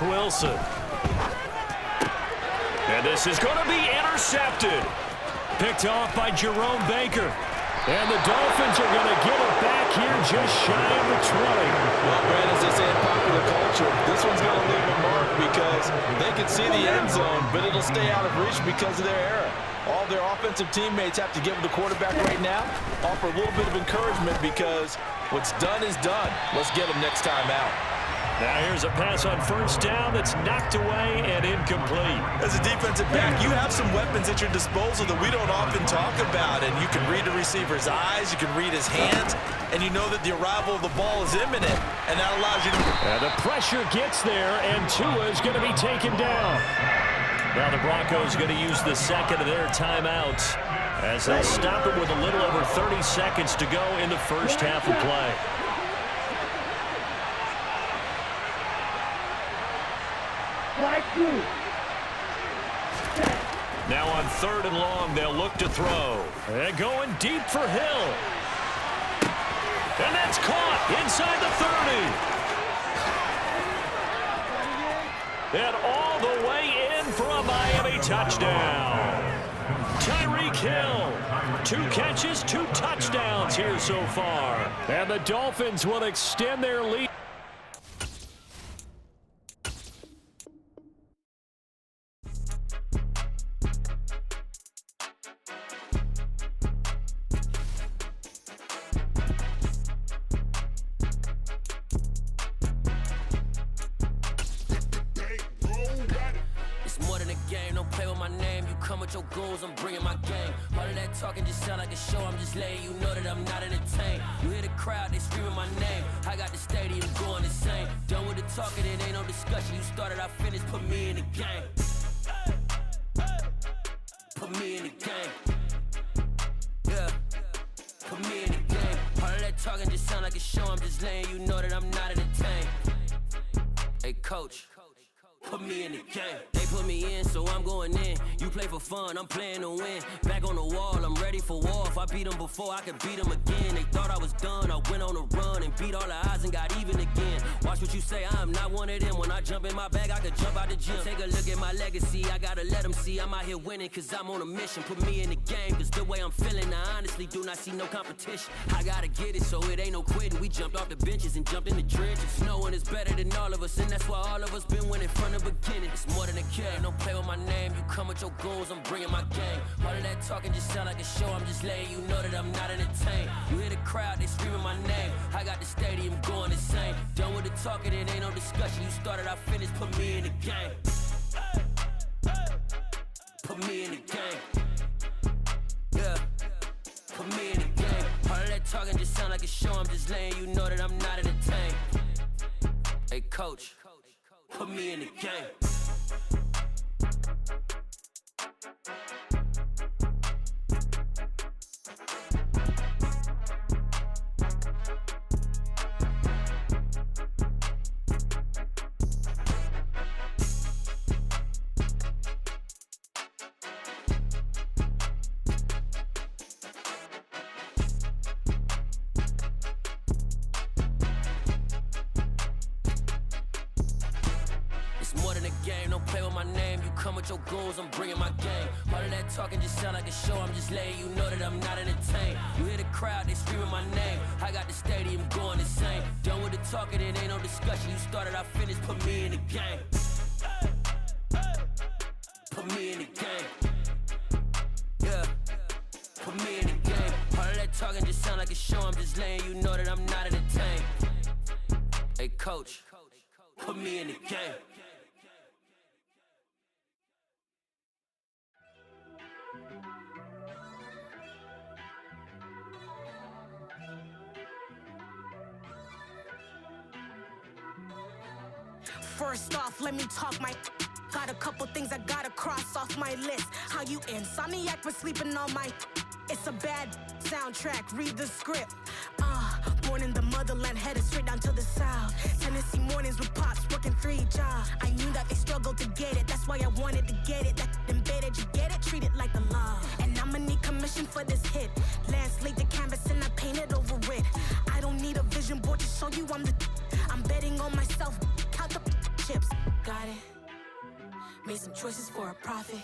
Wilson. And this is going to be intercepted. Picked off by Jerome Baker. And the Dolphins are going to get it back here just shy of the 20. Well, Brad, as they say in popular culture, this one's going to leave a mark because they can see the end zone, but it'll stay out of reach because of their error. All their offensive teammates have to give the quarterback right now, offer a little bit of encouragement because what's done is done. Let's get them next time out. Now here's a pass on first down that's knocked away and incomplete. As a defensive back, you have some weapons at your disposal that we don't often talk about, and you can read the receiver's eyes, you can read his hands, and you know that the arrival of the ball is imminent, and that allows you to... And the pressure gets there, and Tua is going to be taken down. Now the Broncos going to use the second of their timeouts as they'll stop it with a little over 30 seconds to go in the first half of play. Now on 3rd and long, they'll look to throw. And going deep for Hill. And that's caught inside the 30. And all the way in for a Miami touchdown. Tyreek Hill, 2 catches, 2 touchdowns here so far. And the Dolphins will extend their lead. Your goals, I'm bringing my game. All of that talking just sound like a show. I'm just letting you know that I'm not entertained. You hear the crowd, they screaming my name. I got the stadium going insane. Done with the talking, it ain't no discussion. You started, I finished, put me in the game. Put me in the game. Yeah, put me in the game. All of that talking just sound like a show. I'm just letting you know that I'm not entertained. Hey, coach. Put me in the game. They put me in, so I'm going in. You play for fun, I'm playing to win. Back on the wall, I'm ready for war. If I beat them before, I could beat them again. They thought I was done, I went on a run and beat all the odds and got even again. Watch what you say, I'm not one of them. When I jump in my bag, I could jump out the gym. Take a look at my legacy, I gotta let them see I'm out here winning, cause I'm on a mission. Put me in the game, cause the way I'm feeling, I honestly do not see no competition. I gotta get it, so it ain't no quitting. We jumped off the benches and jumped in the trenches. No one is better than all of us, and that's why all of us been winning from the beginning. It's more than a game, don't play with my name. You come with your goons, I'm bringing my game. All of that talking just sound like a show. I'm just letting you know that I'm not entertained. You hear the crowd, they screaming my name. I got the stadium going insane. Done with the talking, it ain't no discussion. You started, I finished, put me in the game. Put me in the game. Yeah, put me in the game. All of that talking just sound like a show. I'm just letting you know that I'm not entertained. Hey, coach. Put me in the game. Your goals, I'm bringing my game. All of that talking just sound like a show. I'm just letting you know that I'm not entertained. You hear the crowd, they screaming my name. I got the stadium going insane. Done with the talking, it ain't no discussion. You started, I finished, put me in the game. Put me in the game. Yeah, put me in the game. All of that talking just sound like a show. I'm just letting you know that I'm not entertained. Hey, coach, put me in the game. First off, let me talk my... Got a couple things I gotta cross off my list. How you insomniac for sleeping on my... It's a bad soundtrack, read the script. Born in the motherland, headed straight down to the south. Tennessee mornings with pops, working 3 jobs. I knew that they struggled to get it, that's why I wanted to get it. That embedded, you get it, treat it like the law. And I'ma need commission for this hit. Lance laid the canvas and I painted over it. I don't need a vision board to show you I'm the... I'm betting on myself, count the chips. Got it. Made some choices for a profit.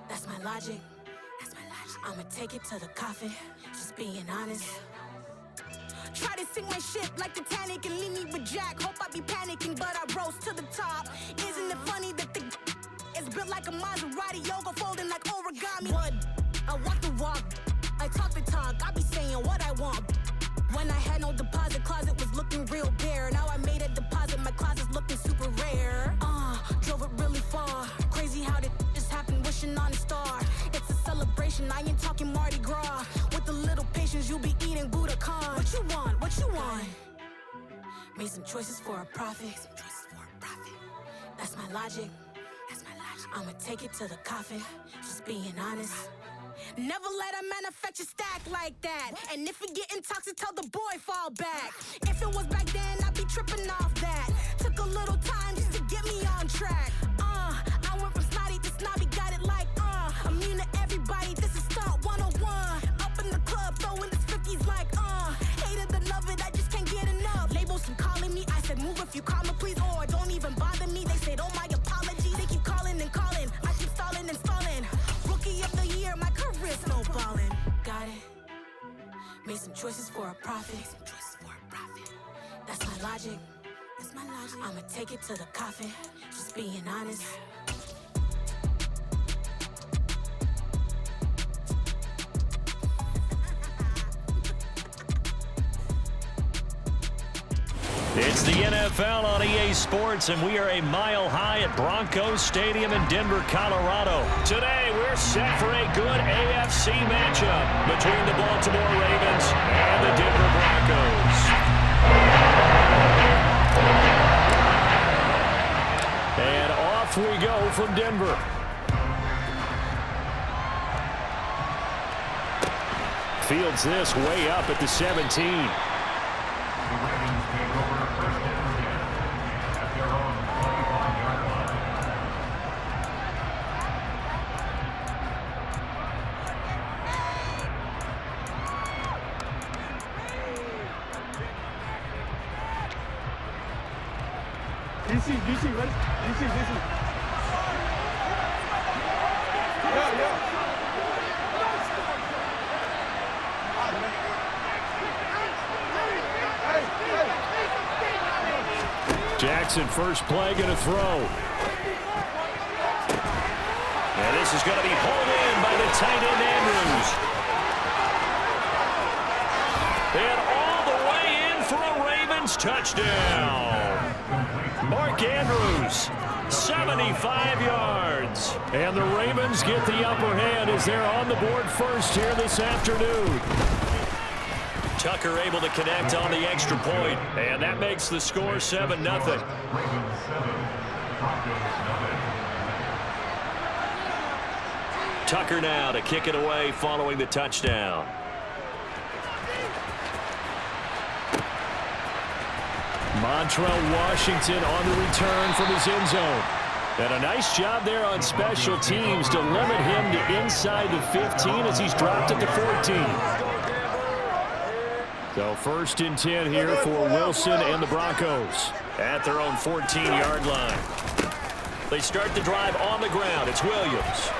That's my logic. I'ma take it to the coffin. Just being honest. Try to sink my ship like Titanic and leave me with Jack. Hope I be panicking, but I rose to the top. Isn't it funny that the is built like a Maserati, yoga folding like origami? What? I walk the walk, I talk the talk. I be saying what I want. When I had no deposit, closet was looking real bare. Now I made a deposit, my closet's looking super rare. Drove it really far. Crazy how did just happen, wishing on a star. It's a celebration, I ain't talking Mardi Gras. With a little patience, you'll be eating Budokan. What you want? What you want? Made some choices for a profit. That's my logic. I'ma take it to the coffin. Just being honest. Never let a manufacture stack like that. And if it getting toxic, tell the boy fall back. If it was back then, I'd be tripping off that. Took a little time just to get me on track. I went from snotty to snobby, got it like immune to everybody, this is stunt 101. Up in the club, throwing this 50s like hate it, love it, I just can't get enough. Labels keep calling me, I said move if you call me please, or don't even bother me. They said oh my apology, they keep calling and calling. I keep stalling and stalling. Rookie of the year, my career snowballing. Got it. Made some choices for a profit. That's my logic. I'ma take it to the coffin. Just being honest. It's the NFL on EA Sports, and we are a mile high at Broncos Stadium in Denver, Colorado. Today, we're set for a good AFC matchup between the Baltimore Ravens and the Denver Broncos. And off we go from Denver. Fields this way up at the 17. DC, ready? DC. Yeah. Jackson, first play, going to throw. And this is going to be pulled in by the tight end, Andrews. And all the way in for a Ravens touchdown. Mark Andrews, 75 yards. And the Ravens get the upper hand as they're on the board first here this afternoon. Tucker able to connect on the extra point, and that makes the score 7-0. Tucker now to kick it away following the touchdown. Montrell Washington on the return from his end zone. And a nice job there on special teams to limit him to inside the 15 as he's dropped at the 14. So 1st and 10 here for Wilson and the Broncos at their own 14-yard line. They start the drive on the ground. It's Williams.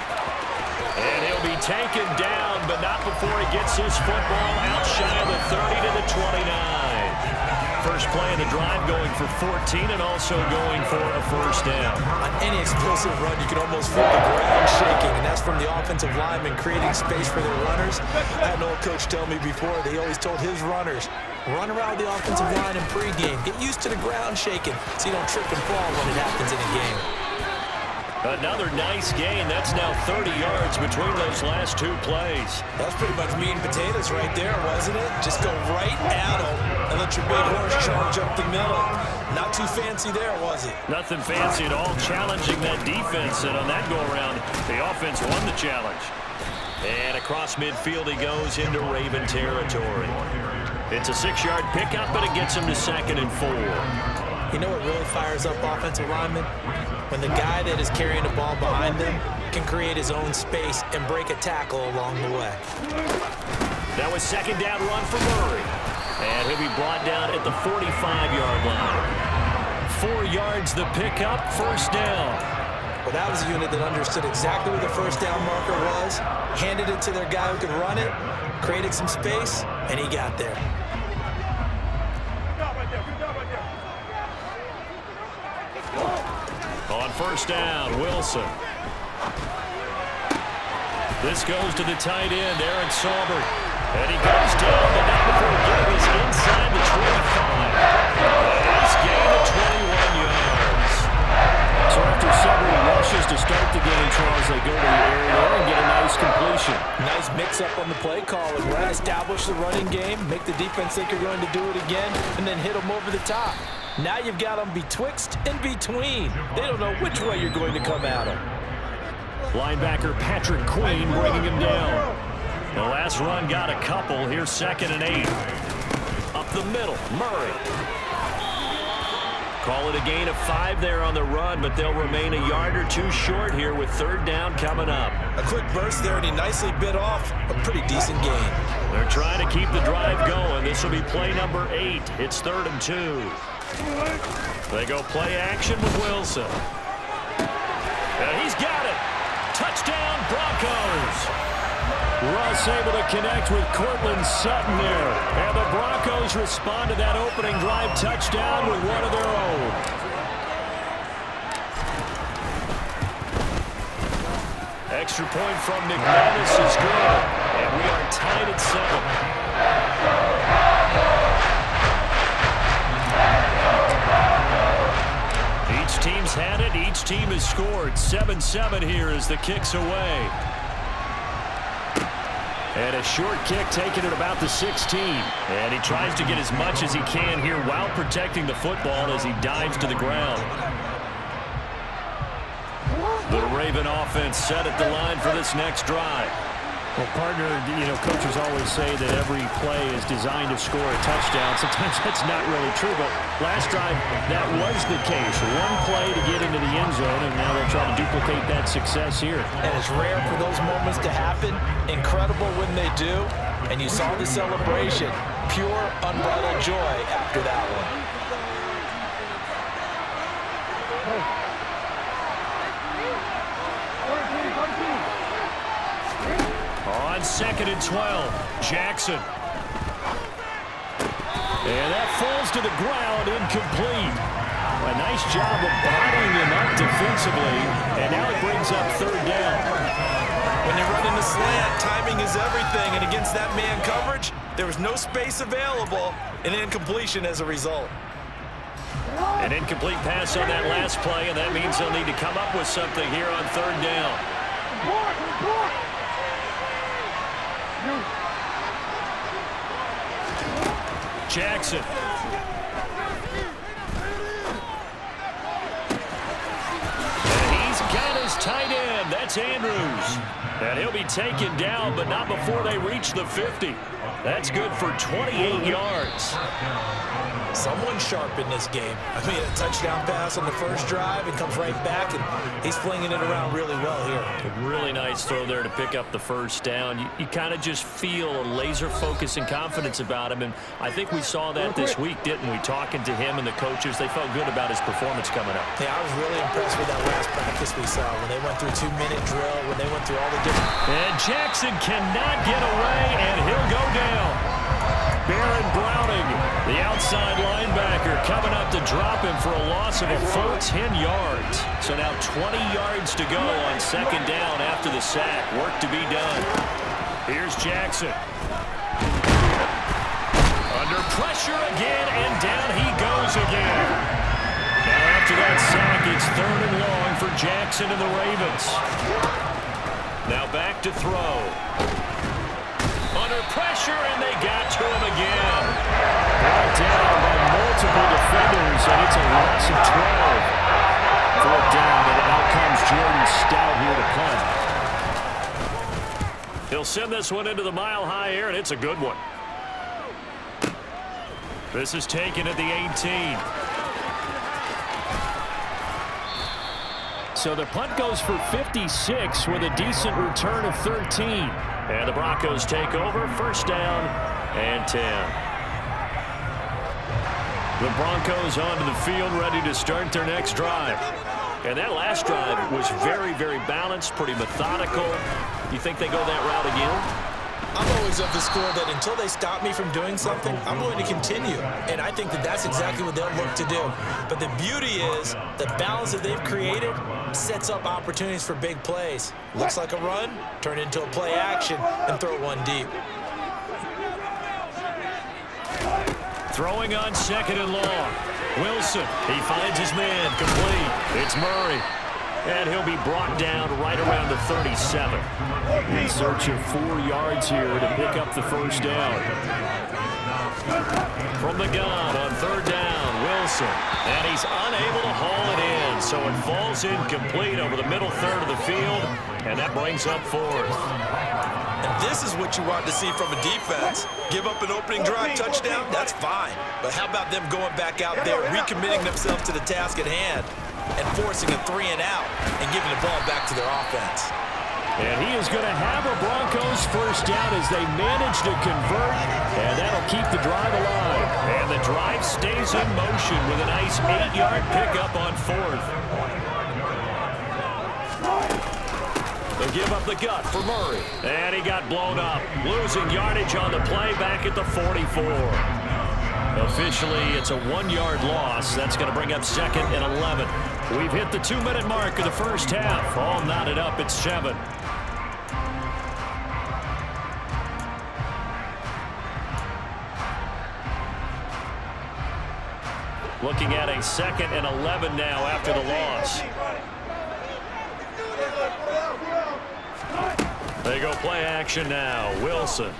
And he'll be taken down, but not before he gets his football out shy of the 30 to the 29. First play of the drive going for 14 and also going for a first down. On any explosive run, you can almost feel the ground shaking, and that's from the offensive linemen creating space for their runners. I had an old coach tell me before, they always told his runners, run around the offensive line in pregame. Get used to the ground shaking so you don't trip and fall when it happens in a game. Another nice gain. That's now 30 yards between those last two plays. That's pretty much meat and potatoes right there, wasn't it? Just go right at them and let your big horse charge up the middle. Not too fancy there, was it? Nothing fancy at all, challenging that defense. And on that go-around, the offense won the challenge. And across midfield he goes into Raven territory. It's a 6-yard pickup, but it gets him to 2nd and 4. You know what really fires up offensive linemen? When the guy that is carrying the ball behind them can create his own space and break a tackle along the way. That was 2nd down run for Murray. And he'll be brought down at the 45-yard line. 4 yards the pickup, first down. Well, that was a unit that understood exactly where the first down marker was, handed it to their guy who could run it, created some space, and he got there. On first down, Wilson. This goes to the tight end, Aaron Saubert. And he goes down, but not before getting us inside the 25. Nice gain of 21 yards. So after several rushes to start the game, Charles, they go to the area there and get a nice completion. Nice mix-up on the play call. And right, establish the running game, make the defense think you're going to do it again, and then hit them over the top. Now you've got them betwixt and between. They don't know which way you're going to come at them. Linebacker Patrick Queen bringing him down. The last run got a couple. Here's 2nd and 8. Up the middle, Murray. Call it a gain of 5 there on the run, but they'll remain a yard or 2 short here with 3rd down coming up. A quick burst there, and he nicely bit off a pretty decent gain. They're trying to keep the drive going. This will be play number 8. It's 3rd and 2. They go play action with Wilson. And he's got it. Touchdown, Broncos. Russ able to connect with Cortland Sutton there. And the Broncos respond to that opening drive touchdown with one of their own. Extra point from McManus is good. And we are tied at 7. Each team's had it. Each team has scored. 7-7 here as the kick's away. And a short kick taken at about the 16. And he tries to get as much as he can here while protecting the football as he dives to the ground. The Raven offense set at the line for this next drive. Well, partner, coaches always say that every play is designed to score a touchdown. Sometimes that's not really true, but last drive, that was the case. One play to get into the end zone, and now they'll try to duplicate that success here. And it's rare for those moments to happen. Incredible when they do. And you saw the celebration. Pure, unbridled joy after that one. On 2nd and 12, Jackson. And that falls to the ground, incomplete. A nice job of bodying him up defensively, and now it brings up 3rd down. When you're running the slant, timing is everything, and against that man coverage, there was no space available, and incompletion as a result. An incomplete pass on that last play, and that means they'll need to come up with something here on 3rd down. Jackson. And he's got his tight end. That's Andrews. And he'll be taken down, but not before they reach the 50. That's good for 28 yards. Someone sharp in this game. I mean, a touchdown pass on the first drive and comes right back, and he's flinging it around really well here. A really nice throw there to pick up the first down. You kind of just feel a laser focus and confidence about him, and I think we saw that this week, didn't we? Talking to him and the coaches, they felt good about his performance coming up. Yeah, I was really impressed with that last practice we saw when they went through 2-minute drill, when they went through all the different... And Jackson cannot get away, and he'll go down. Baron Browning, the outside linebacker, coming up to drop him for a loss of a full 10 yards. So now 20 yards to go on 2nd down after the sack. Work to be done. Here's Jackson. Under pressure again, and down he goes again. Now after that sack, it's 3rd and long for Jackson and the Ravens. Now back to throw. Under pressure, and they got to him again. Brought down by multiple defenders, and it's a loss of 12. 4th down, and out comes Jordan Stout here to punt. He'll send this one into the mile-high air, and it's a good one. This is taken at the 18. So the punt goes for 56 with a decent return of 13. And the Broncos take over, 1st down and 10. The Broncos onto the field, ready to start their next drive. And that last drive was very, very balanced, pretty methodical. You think they go that route again? I'm always of the score that until they stop me from doing something, I'm going to continue. And I think that that's exactly what they'll look to do. But the beauty is the balance that they've created sets up opportunities for big plays. Looks like a run, turn into a play action, and throw one deep. Throwing on 2nd and long. Wilson, he finds his man, complete. It's Murray. And he'll be brought down right around the 37. In search of 4 yards here to pick up the first down. From the gun on 3rd down, Wilson. And he's unable to haul it in, so it falls incomplete over the middle third of the field, and that brings up 4th. And this is what you want to see from a defense. Give up an opening drive touchdown, that's fine. But how about them going back out there, recommitting themselves to the task at hand, and forcing a 3 and out and giving the ball back to their offense. And he is going to have a Broncos first down as they manage to convert, and that'll keep the drive alive. And the drive stays in motion with a nice 8-yard pickup on 4th. They give up the gut for Murray. And he got blown up, losing yardage on the play back at the 44. Officially, it's a 1-yard loss. That's going to bring up 2nd and 11. We've hit the 2-minute mark of the first half. All knotted up at 7. Looking at a 2nd and 11 now after the loss. They go play action now. Wilson.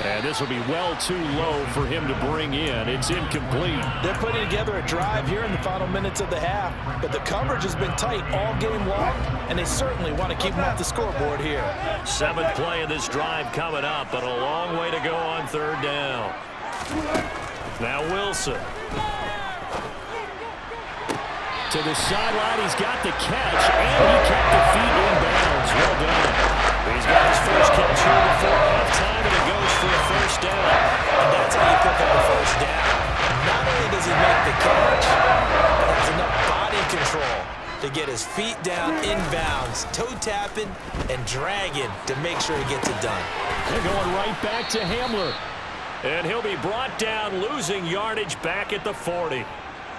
And this will be well too low for him to bring in. It's incomplete. They're putting together a drive here in the final minutes of the half, but the coverage has been tight all game long, and they certainly want to keep them off the scoreboard here. 7th play of this drive coming up, but a long way to go on 3rd down. Now Wilson. To the sideline, he's got the catch, and he kept the feet in bounds. Well done. He's got his first catch here before halftime, and it goes for a first down. And that's how you pick up a first down. Not only does he make the catch, but has enough body control to get his feet down in bounds, toe tapping and dragging to make sure he gets it done. They're going right back to Hamler. And he'll be brought down, losing yardage back at the 40.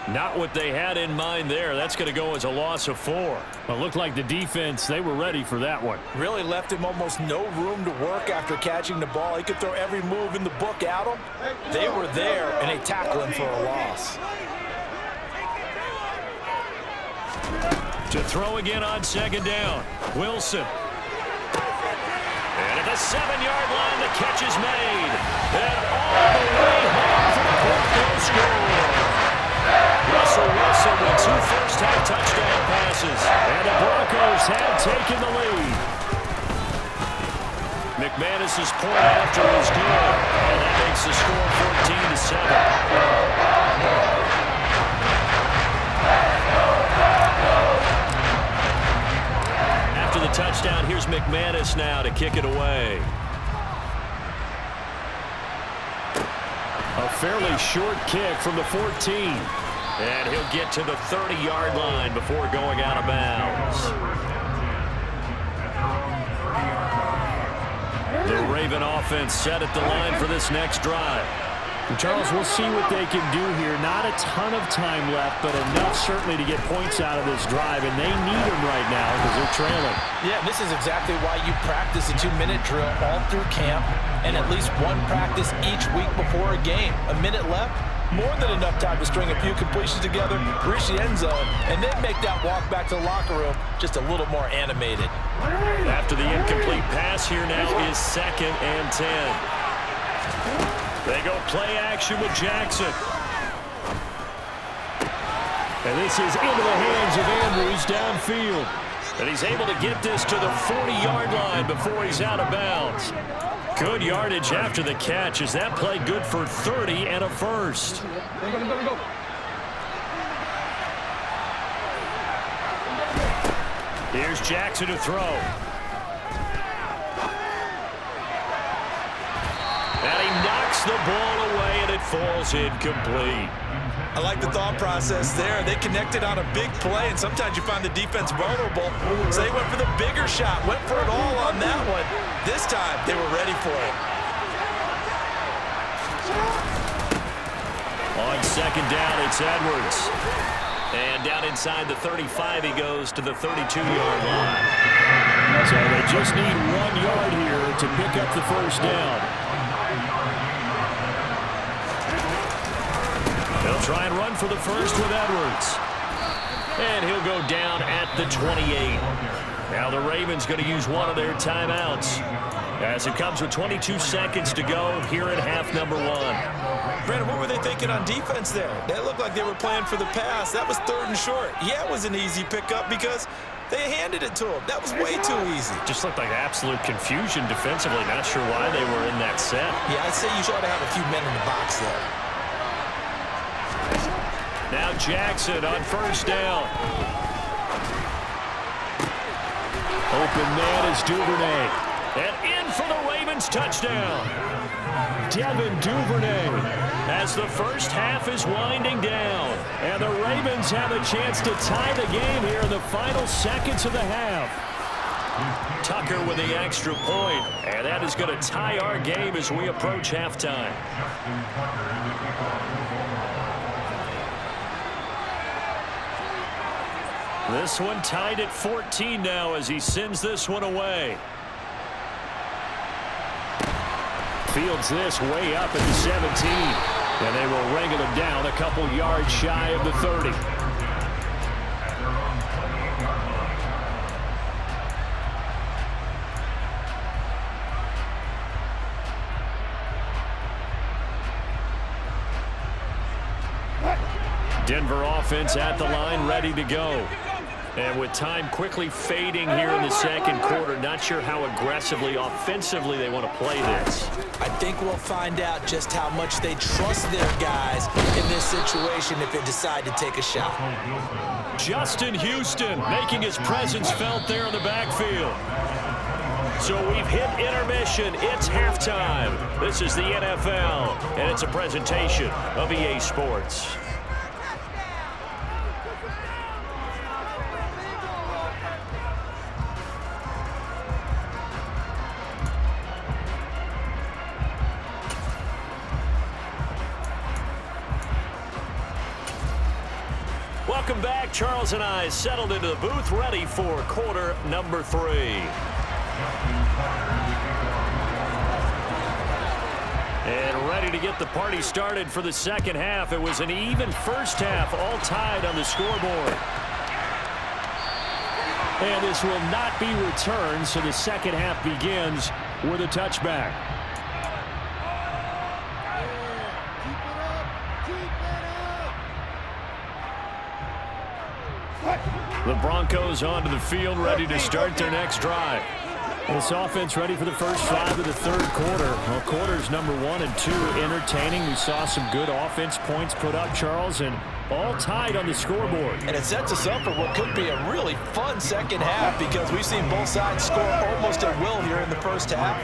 Not what they had in mind there. That's going to go as a loss of 4. Well, it looked like the defense, they were ready for that one. Really left him almost no room to work after catching the ball. He could throw every move in the book at him. They were there, and they tackled him for a loss. To throw again on 2nd down. Wilson. And at the 7-yard line, the catch is made. And all the way home for the Broncos score. Russell Wilson with 2 first-half touchdown passes. And the Broncos have taken the lead. McManus's point after is good. And that makes the score 14-7. After the touchdown, here's McManus now to kick it away. A fairly short kick from the 14. And he'll get to the 30-yard line before going out of bounds. The Raven offense set at the line for this next drive. And Charles, we'll see what they can do here. Not a ton of time left, but enough certainly to get points out of this drive, and they need them right now because they're trailing. Yeah, this is exactly why you practice a 2-minute drill all through camp and at least one practice each week before a game. A minute left, more than enough time to string a few completions together, reach the end zone, and then make that walk back to the locker room just a little more animated. After the incomplete pass, here now is 2nd and 10. They go play action with Jackson. And this is into the hands of Andrews downfield. And he's able to get this to the 40-yard line before he's out of bounds. Good yardage after the catch. Is that play good for 30 and a first? Go. Here's Jackson to throw. And he knocks knocks the ball away, and it falls incomplete. I like the thought process there. They connected on a big play, and sometimes you find the defense vulnerable. So they went for the bigger shot, went for it all on that one. This time, they were ready for it. On second down, it's Edwards. And down inside the 35, he goes to the 32-yard line. So they just need 1 yard here to pick up the first down. They'll try and run for the first with Edwards. And he'll go down at the 28. Now the Ravens going to use one of their timeouts as it comes with 22 seconds to go here in half number 1. Brandon, what were they thinking on defense there? That looked like they were playing for the pass. That was 3rd and short. Yeah, it was an easy pickup because they handed it to him. That was way too easy. Just looked like absolute confusion defensively. Not sure why they were in that set. Yeah, I'd say you ought to have a few men in the box there. Now Jackson on first down. Open man is Duvernay. And in for the Ravens touchdown. Devin Duvernay as the first half is winding down. And the Ravens have a chance to tie the game here in the final seconds of the half. Tucker with the extra point. And that is going to tie our game as we approach halftime. This one tied at 14 now as he sends this one away. Fields this way up at the 17. And they will wrangle him down a couple yards shy of the 30. Denver offense at the line, ready to go. And with time quickly fading here in the second quarter, not sure how aggressively, offensively they want to play this. I think we'll find out just how much they trust their guys in this situation if they decide to take a shot. Justin Houston making his presence felt there in the backfield. So we've hit intermission. It's halftime. This is the NFL, and it's a presentation of EA Sports. Welcome back. Charles and I settled into the booth, ready for quarter number 3. And ready to get the party started for the second half. It was an even first half, all tied on the scoreboard. And this will not be returned, so the second half begins with a touchback. The Broncos onto the field, ready to start their next drive. This offense ready for the first drive of the third quarter. Well, quarters number 1 and 2 entertaining. We saw some good offense points put up, Charles, and all tied on the scoreboard. And it sets us up for what could be a really fun second half because we've seen both sides score almost at will here in the first half.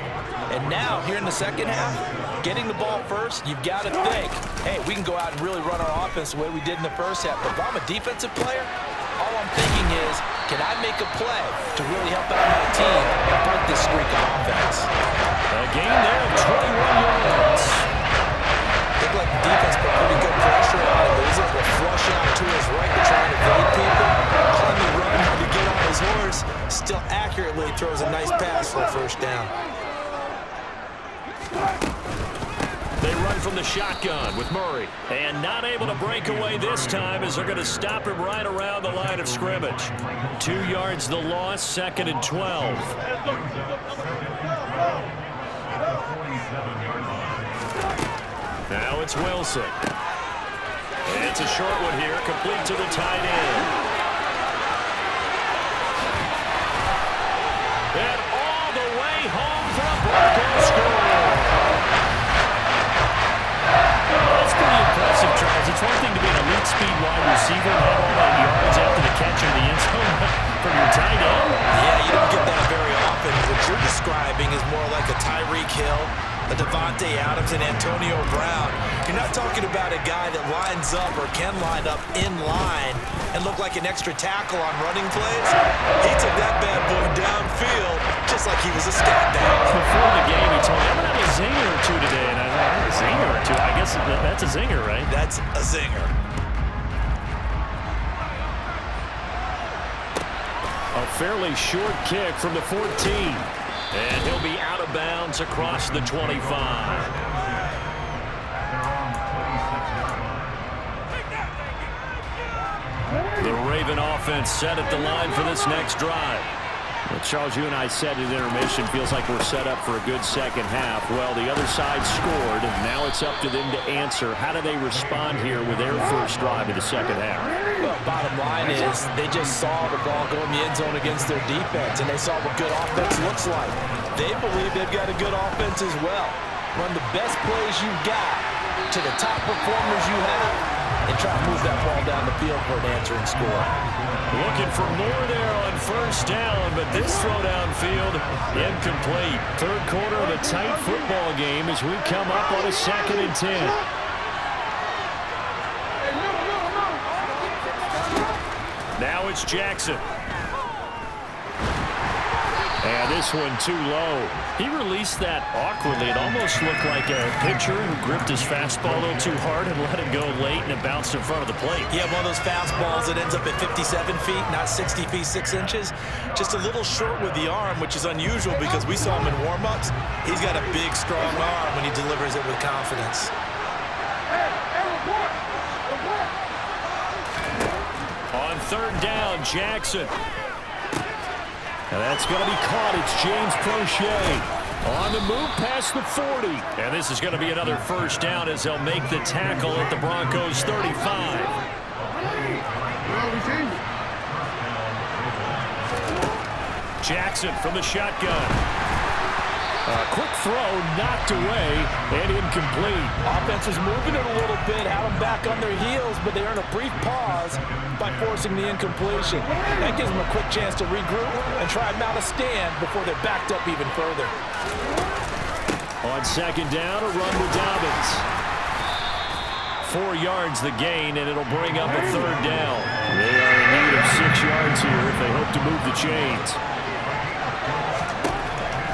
And now, here in the second half, getting the ball first, you've got to think, hey, we can go out and really run our offense the way we did in the first half. But if I'm a defensive player, all I'm thinking is, can I make a play to really help out my team and break this streak of offense? A gain there of 21 yards. Looked like the defense put pretty good pressure on him, but he's able to flush out to his right to try and evade people. On the run, had to get on his horse. Still accurately throws a nice pass for a first down. They run from the shotgun with Murray. And not able to break away this time as they're going to stop him right around the line of scrimmage. 2 yards the loss, 2nd and 12. Now it's Wilson. And it's a short one here, complete to the tight end. And all the way home for a Broncos score. That's pretty impressive, Charles. It's one thing to be an elite speed wide receiver and have all that yards after the catch in the end zone from your tight end. Yeah, you don't get that very often. What you're describing is more like a Tyreek Hill, a Devontae Adams and Antonio Brown, you're not talking about a guy that lines up or can line up in line and look like an extra tackle on running plays. He took that bad boy downfield just like he was a scat down. Before the game, he told me, I'm going to have a zinger or two today. And I thought, a zinger or two? I guess that's a zinger, right? That's a zinger. A fairly short kick from the 14. And he'll be out of bounds across the 25. The Raven offense set at the line for this next drive. Well, Charles, you and I said at intermission, feels like we're set up for a good second half. Well, the other side scored, and now it's up to them to answer. How do they respond here with their first drive of the second half? Well, bottom line is they just saw the ball go in the end zone against their defense, and they saw what good offense looks like. They believe they've got a good offense as well. Run the best plays you've got to the top performers you have, and try to move that ball down the field for an answering score. Looking for more there on first down, but this throw downfield incomplete. Third quarter of a tight football game as we come up on a 2nd and 10. Now it's Jackson. And this one too low. He released that awkwardly. It almost looked like a pitcher who gripped his fastball a little too hard and let it go late, and it bounced in front of the plate. Yeah, one of those fastballs that ends up at 57 feet, not 60 feet, 6 inches. Just a little short with the arm, which is unusual because we saw him in warm-ups. He's got a big, strong arm when he delivers it with confidence. On third down, Jackson. And that's going to be caught. It's James Prochet on the move past the 40. And this is going to be another first down as they'll make the tackle at the Broncos' 35. Jackson from the shotgun. A quick throw knocked away and incomplete. Offense is moving it a little bit, had them back on their heels, but they earn a brief pause by forcing the incompletion. That gives them a quick chance to regroup and try and mount a stand before they're backed up even further. On second down, a run with Dobbins. 4 yards the gain, and it'll bring up a third down. They are in need of 6 yards here if they hope to move the chains.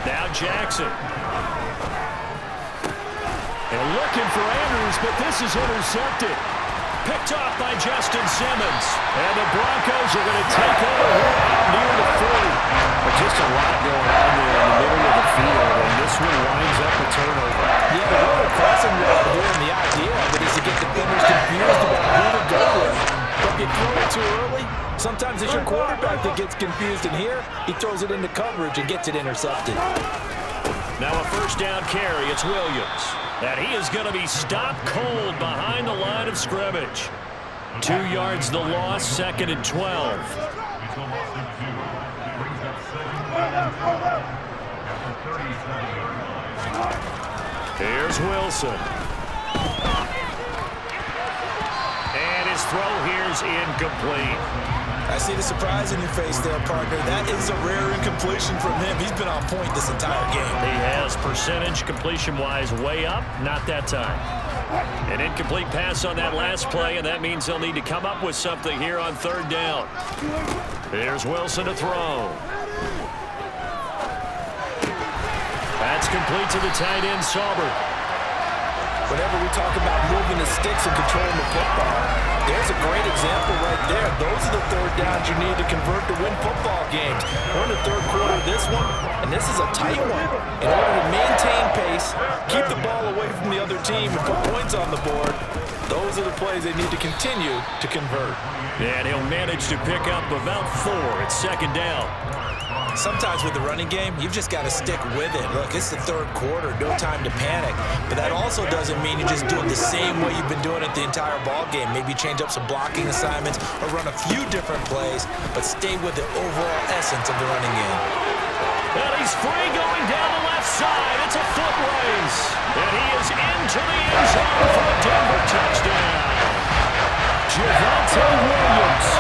Now Jackson. And looking for Andrews, but this is intercepted. Picked off by Justin Simmons. And the Broncos are going to take over here out near the 40. But just a lot going on there in the middle of the field, and this one winds up a turnover. Yeah, the little crossing route here, and the idea of it is to get defenders confused about who to go with. But if you throw it too early, sometimes it's your quarterback that gets confused, and here he throws it into coverage and gets it intercepted. Now a first down carry. It's Williams. And he is going to be stopped cold behind the line of scrimmage. 2 yards the loss, 2nd and 12. Here's Wilson. And his throw here's incomplete. I see the surprise in your face there, partner. That is a rare incompletion from him. He's been on point this entire game. He has percentage completion-wise way up, not that time. An incomplete pass on that last play, and that means they'll need to come up with something here on third down. Here's Wilson to throw. That's complete to the tight end, Sauber. Whenever we talk about moving the sticks and controlling the football, there's a great example right there. Those are the third downs you need to convert to win football games. We're in the third quarter of this one, and this is a tight one. In order to maintain pace, keep the ball away from the other team, and put points on the board, those are the plays they need to continue to convert. And he'll manage to pick up about 4 at second down. Sometimes with the running game, you've just got to stick with it. Look, it's the third quarter, no time to panic. But that also doesn't mean you just do it the same way you've been doing it the entire ball game. Maybe change up some blocking assignments or run a few different plays, but stay with the overall essence of the running game. And he's free going down the left side. It's a foot race. And he is into the end zone for a Denver touchdown. Javonte Williams